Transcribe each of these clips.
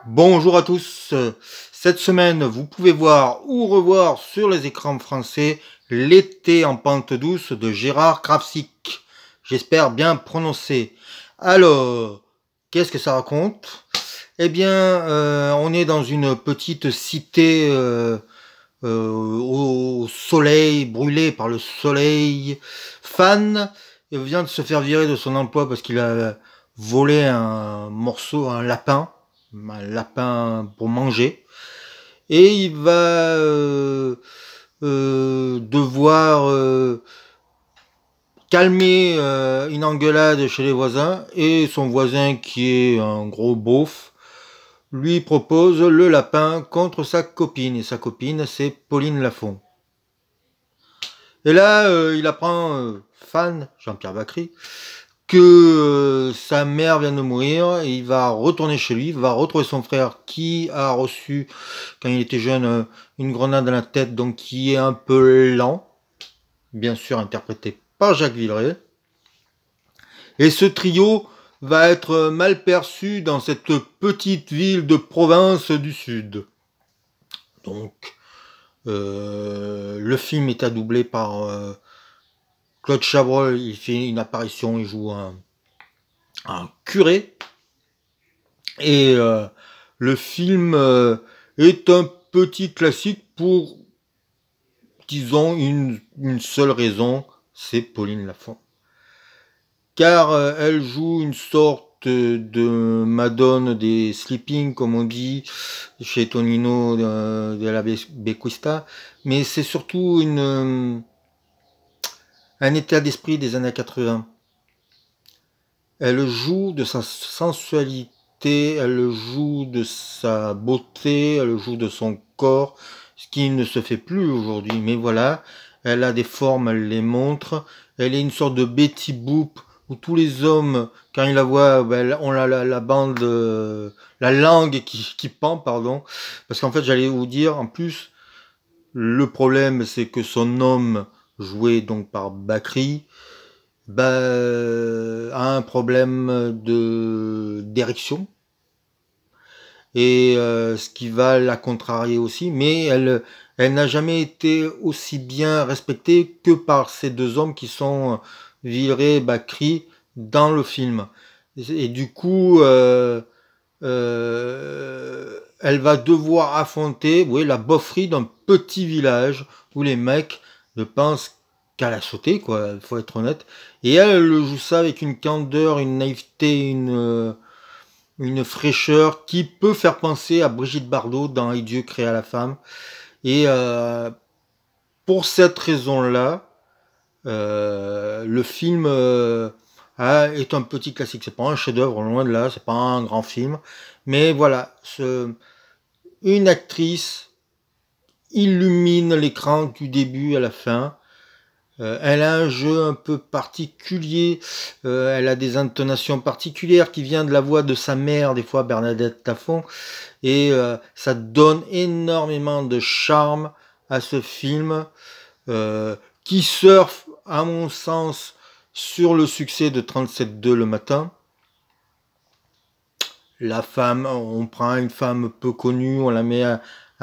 Bonjour à tous. Cette semaine, vous pouvez voir ou revoir sur les écrans français L'été en pente douce de Gérard Krawczyk. J'espère bien prononcer. Alors, qu'est-ce que ça raconte? Eh bien, on est dans une petite cité au soleil, brûlée par le soleil. Fan vient de se faire virer de son emploi parce qu'il a volé un morceau, un lapin pour manger. Et il va devoir calmer une engueulade chez les voisins. Et son voisin, qui est un gros beauf, lui propose le lapin contre sa copine. Et sa copine, c'est Pauline Lafont. Et là, il apprend, fan, Jean-Pierre Bacry, que sa mère vient de mourir, et il va retourner chez lui, il va retrouver son frère qui a reçu, quand il était jeune, une grenade dans la tête, donc qui est un peu lent, bien sûr interprété par Jacques Villeray. Et ce trio va être mal perçu dans cette petite ville de province du Sud. Donc, le film est doublé par Claude Chabrol, il fait une apparition, il joue un curé. Et le film est un petit classique pour, disons, une seule raison, c'est Pauline Lafont. Car elle joue une sorte de Madone des Sleeping, comme on dit chez Tonino de la Bequista, mais c'est surtout un état d'esprit des années 80. Elle joue de sa sensualité, elle joue de sa beauté, elle joue de son corps, ce qui ne se fait plus aujourd'hui. Mais voilà, elle a des formes, elle les montre. Elle est une sorte de Betty Boop où tous les hommes, quand ils la voient, ben, ont la bande, la langue qui pend, pardon. Parce qu'en fait, j'allais vous dire, en plus, le problème, c'est que son homme, joué donc par Bacri, a un problème d'érection, et ce qui va la contrarier aussi, mais elle n'a jamais été aussi bien respectée que par ces deux hommes qui sont Villeray et Bacri dans le film. Et du coup, elle va devoir affronter, oui, la bofferie d'un petit village où les mecs ne pensent qu'à la sauter, quoi, il faut être honnête. Et elle joue ça avec une candeur, une naïveté, une fraîcheur qui peut faire penser à Brigitte Bardot dans Et Dieu créa la femme. Et pour cette raison-là, le film est un petit classique. C'est pas un chef-d'œuvre, loin de là, c'est pas un grand film. Mais voilà, une actrice illumine l'écran du début à la fin. Elle a un jeu un peu particulier, elle a des intonations particulières qui viennent de la voix de sa mère, des fois Bernadette Lafont, et ça donne énormément de charme à ce film qui surfe, à mon sens, sur le succès de 37.2 le matin. La femme, on prend une femme peu connue, on la met à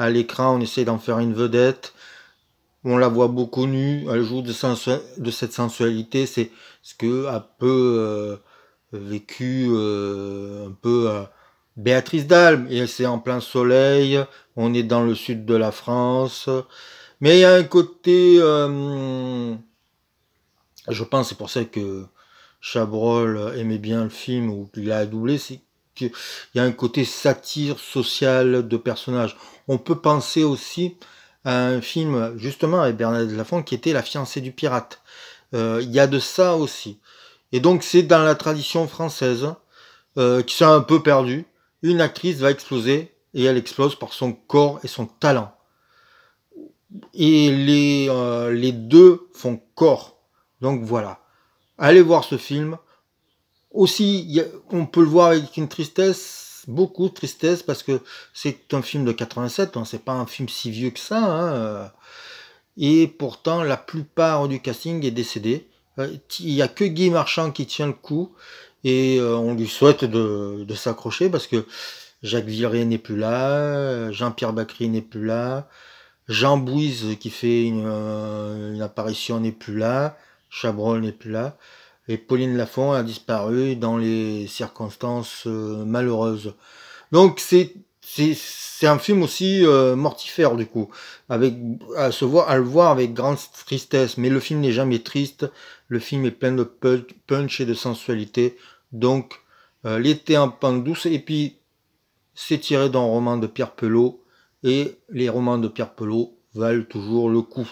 l'écran, on essaie d'en faire une vedette. On la voit beaucoup nue, elle joue de cette sensualité, c'est ce que a peu vécu un peu Béatrice Dalle. Et c'est en plein soleil, on est dans le sud de la France, mais il y a un côté, je pense, c'est pour ça que Chabrol aimait bien le film ou qu'il a doublé, c'est qu'il y a un côté satire sociale de personnages. On peut penser aussi à un film justement avec Bernadette Lafont qui était La fiancée du pirate. Il y a de ça aussi. Et donc c'est dans la tradition française qui s'est un peu perdue. Une actrice va exploser et elle explose par son corps et son talent. Et les deux font corps. Donc voilà. Allez voir ce film. Aussi, on peut le voir avec une tristesse, beaucoup de tristesse, parce que c'est un film de 87, hein, c'est pas un film si vieux que ça, hein, et pourtant la plupart du casting est décédé. Il y a que Guy Marchand qui tient le coup, et on lui souhaite de s'accrocher, parce que Jacques Villeray n'est plus là, Jean-Pierre Bacry n'est plus là, Jean Bouise qui fait une apparition n'est plus là, Chabrol n'est plus là, et Pauline Lafont a disparu dans les circonstances malheureuses. Donc c'est un film aussi mortifère du coup, avec à le voir avec grande tristesse. Mais le film n'est jamais triste. Le film est plein de punch et de sensualité. Donc l'été en pente douce. Et puis c'est tiré d'un roman de Pierre Pelot et les romans de Pierre Pelot valent toujours le coup.